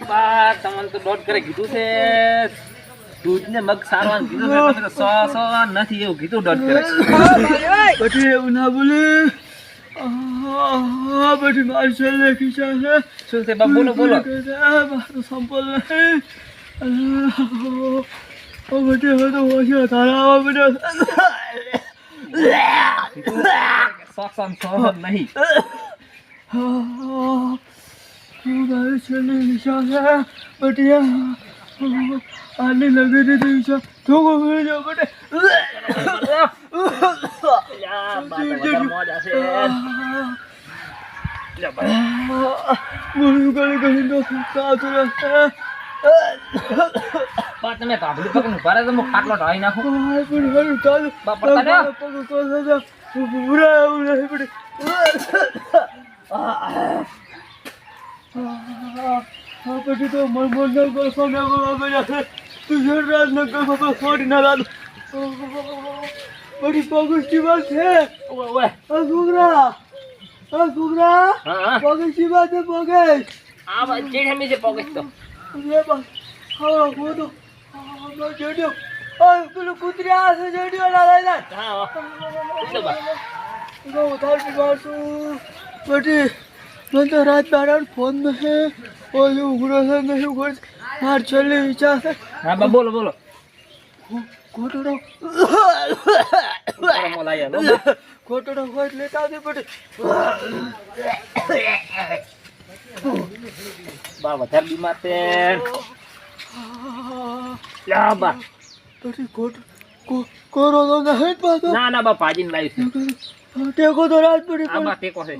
બા તમને તો દોઢ કરે કીધું છે દૂધ ને મગ સારવાનું કીધું છે તમે તો 100 નથી એવું કીધું દોઢ કરે પછી એવું ના બોલે પછી મારી છેલ્લે ખીચા છે શું છે બા બોલો બોલો મારું સંપલ નહીં પછી હવે તો ઓછો તારા બધા નહીં મારી છેલ્લે ખીચા છે પછી આની લગી દીધી છે થોડો ફરી જાવ બટે તમે કાબલી પકડ ભરે તો ખાટલો ઢાળી નાખો પછી તો મન કરો સોને તું રાત ન કરો ફોડી ના લાદ બડી પગુસ્તી વાત છે છોકરા પગુસ્તી વાત છે પગેશ આ વાત જેઠ હમી છે પગેશ તો એ બસ હા ગોડો આ જેડ્યો આ પેલું કૂતરી આ છે જેડ્યો લાય ના હા એટલે બા તો ઉધાર પીવાશું બડી મને તો રાત બાર ફોન નહીં ઓલું ઉઘડો છે નહીં ઉઘડ માર છેલ્લી ઈચ્છા છે હા બા બોલો બોલો કોટડો કોટડો હોય લેતા દે બડી બા વધારે બીમાર છે લા બા પછી કોરો તો નહીં પાછો ના ના બા ભાજીને લાવી છે ટેકો તો રાત પડી આ બા ટેકો છે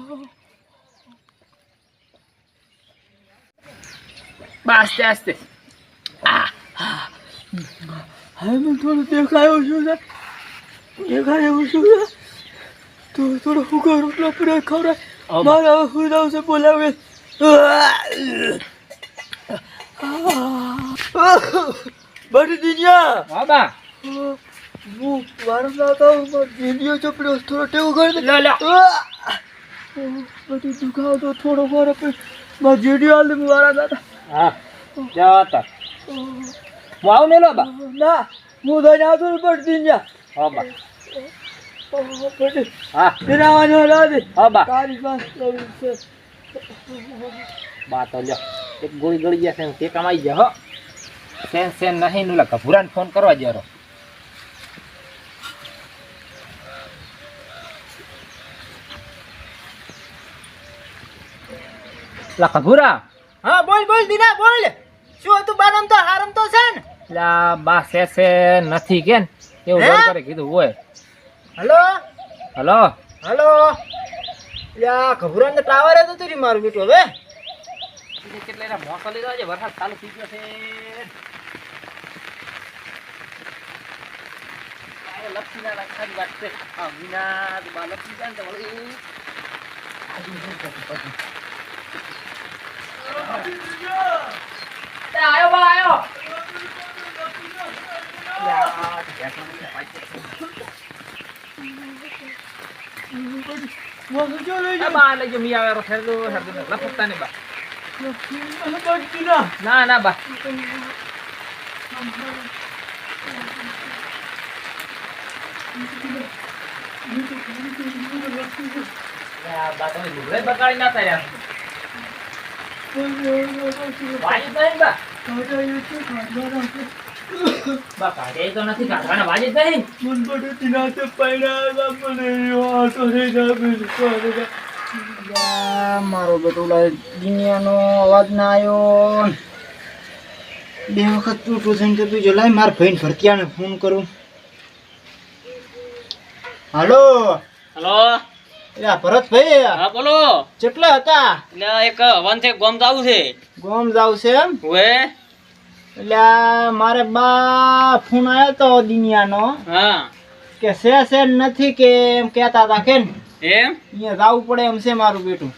બા આસ્તે આસ્તે હા મને થોડું દેખાયું શું છે દેખાય એવું શું છે તો થોડો ફૂકો રોટલો પડે ખવડાય મારે હવે સુઈ જાવ છે બોલાવે બધી દુનિયા હા બા હું વારંવાર કહું દીદીઓ ચોપડ્યો થોડો ટેવો કરી દે લે બધી દુખાવ તો થોડો વાર મારા જેડીઓ હાલ દે વાળા દાદા હા જાવ તા હું આવું ને લો બા ના હું તો આવતો પણ દુનિયા હા બા પછી હા બિરાવાનો લાદે હા બા તારી પાસે છે બા તો લ્યો એક ગોળી ગળી ગયા છે તે કમાઈ ગયા હો સેન નહીં નું લખા ભૂરાને ફોન કરવા જરો લખા ભૂરા હા બોલ દીના બોલ શું હતું બારમ તો હારમ તો છે ને લા બા સે નથી કેન એવું હે? જોર કરે કીધું હોય હલો હલો હલો યા ખબરાન તો ટાવર હતો તું મારું બેટું હવે કેટલા મોસો લીધો છે વરસાદ ચાલુ થઈ ગયો છે લપસી ના સારી વાત છે હા વિના બા લપસી જાય ને તો વળી આયો બા આયો મોસું જો લઈ જા બા લઈ જો મી આવે હેરદો લપકતા ને બા ના ના બા બા તમે લુગડે બગાડી ના થયા વાજી નહીં બા બા કાઢે તો નથી કાઢવાના વાજી નહીં મન બડે તિનાતે પૈડા મને આતો રે મારો બેટો દુનિયાનો અવાજ ના આવ્યો બે વખત તૂટું થઈને તું જો લાય માર ભાઈને ભરતિયાને ફોન કરું હાલો હેલો એટલે ભરતભાઈ હા બોલો કેટલા હતા એટલે એક વન થી ગોમ જાવું છે ગોમ જાવ છે એમ ઓએ એટલે આ મારે બા ફોન આવ્યો તો દુનિયાનો હા કે છે નથી કે એમ કહેતા હતા કે ને એમ અહીંયા જવું પડે એમ છે મારું બેટું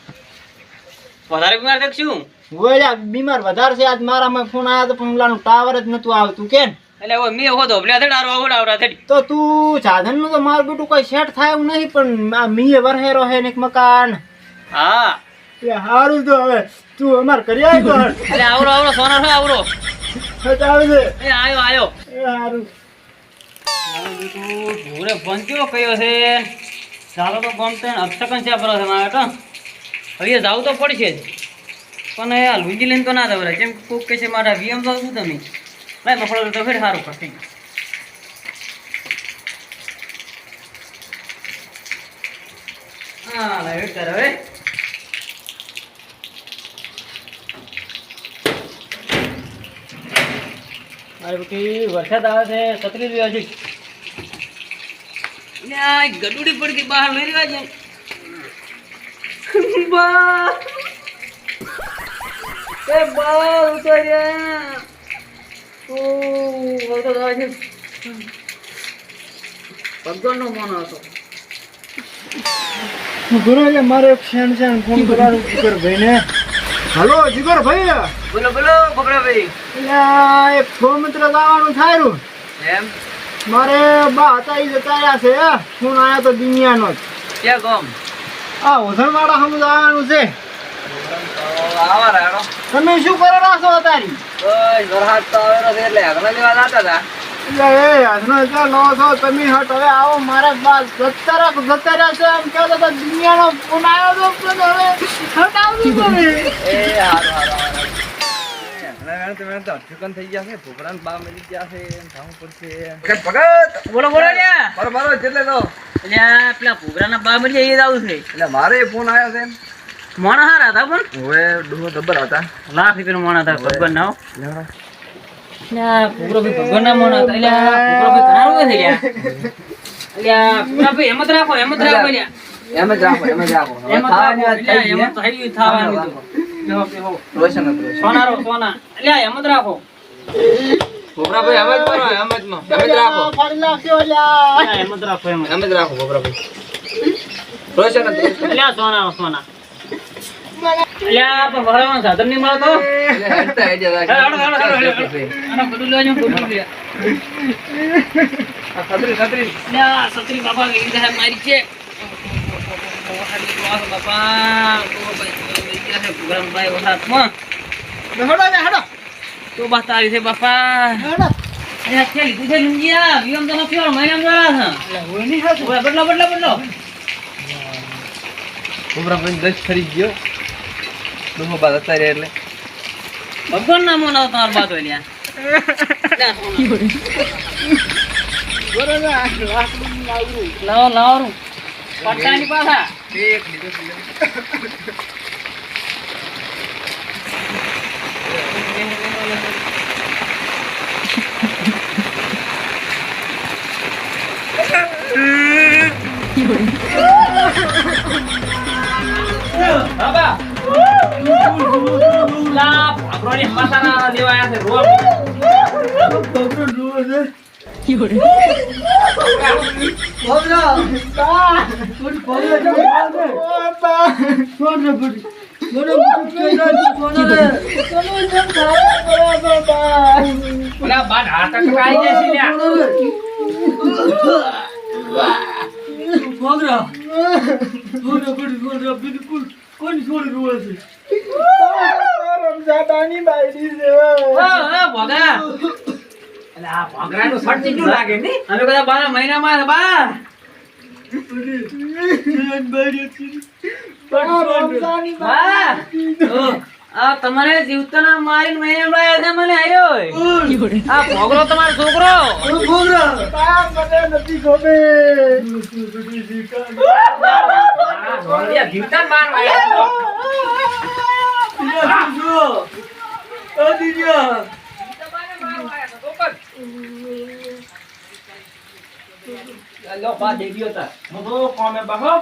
વધારે બીમાર છે શું ઓલા બીમાર વધારે છે આજ મારામાં ફોન આવ્યો તો પણ ઓલાનું ટાવર જ નતું આવતું કે ને એટલે હવે મે હો ધોબલ્યા થેડ આરો આવડા થેડ તો તું સાધનનું તો મારું બેટું કોઈ સેટ થાય એવું નહીં પણ આ મીએ વરહેરો હે ને એક મકાન હા એ હારું તો હવે તું અમાર કરી આવી તો એટલે આવરો આવરો સોના છે આવરો આવે છે એ આયો એ હારું ભૂરે ફોન કેવો કયો છે ચાલો તો ગમતે અપસકન છે પર છે મારે તો હવે જાવ તો પડશે જ પણ એ લુંજી લઈને તો ના દવરે કેમ કોક કે છે મારા વીએમ જાવ છું તમે ભાઈ મફળો તો ફેર સારું પડશે હા લાઈટ કર હવે મારે બેટી વરસાદ આવે છે છત્રી લેવા છે ગડુડી પડતી બહાર લઈ લેવા છે બા એ બા ઉતર્યા ઓ વરસાદ આવે છે ભગવાનનો મન હતો ગુરુ મારે ફ્રેન્ડ છે ફોન કરવાનું જીગર ભાઈને હાલો જીગર ભાઈ બોલો બોલો બકરા ભાઈ એટલે એક ગૌમૂત્ર લાવવાનું થાયરું એમ મારે બા હતા ઈ જતા રહ્યા છે ફોન આવ્યો તો દુનિયાનો જ ક્યાં ગમ આ ઓઝણવાળા હમું આવવાનું છે આવા રાડો તમે શું કરો છો તારી ઓય વરસાદ તો આવેલો છે એટલે આગળ લેવા જતા હતા એટલે એ હસનો ત્યાં લો છો તમે હટ હવે આવો મારા બા જતા રહ્યા છે એમ કહેતો તો દુનિયાનો ફોન આવ્યો તો પણ હવે હટાવવું તમે એ હારો હારો થઈ ગયા છે ભોગરાન બા મળી ગયા છે ધામ પડશે ભગત બોલો બોલો લ્યા મારો જેટલે તો લ્યા પેલા ભોગરાના બા મળી જાય એ જ આવું છે એટલે મારે ફોન આવ્યો છે મોણા હારા હતા પણ હવે ડોહો દબર હતા લાખ રૂપિયાનો મોણા હતા ભગવાન ના લ્યા ભોગરો ભાઈ ભગવાન ના મોણા હતા લ્યા ભોગરો ભાઈ ઘણા રૂપિયા થઈ ગયા લ્યા પૂરા ભાઈ એમ જ રાખો લ્યા એમ જ રાખો થવાનું સોના લ્યા એમ જ રાખો ભોગરા ભાઈ એમ જ કરો એમ જ રાખો ફરી નાખ્યો લ્યા એમ જ રાખો ભોગરા ભાઈ રોશન લ્યા સોના લ્યા પણ ભરાવાનું સાધન નહીં મળે તો બધું લેજો બધું લે છત્રી લ્યા છત્રી બાપા ગઈ જાય મારી છે બાપા તો બસ તારી છે બાપા લીધું છે લુંગિયા વિયમ તો નથી મહિના બદલો દસ ફરી ગયો ડોહો બાદ અત્યારે એટલે ભગવાન ના મોન આવતો તમાર બાદ હોય લાવો પટ્ટાની પાછા એક લીધો બાબા લા આપણને પાસાના દેવાયા છે રોડ બિલકુલ કોની છોડી રૂવે છે રમજાદાની બાયડી છે ભોગરા એટલે આ ભોગરાનું સટ કેટલું લાગે ને અમે બધા 12 મહિનામાં બા આ તમારે જીવતાના મારીને મહિને લાયા છે મને આયો આ ભોગરો તમારો છોકરો નથી ગમે જીવતા બાર લો બા દેવીઓ તા મો કોમે બાહો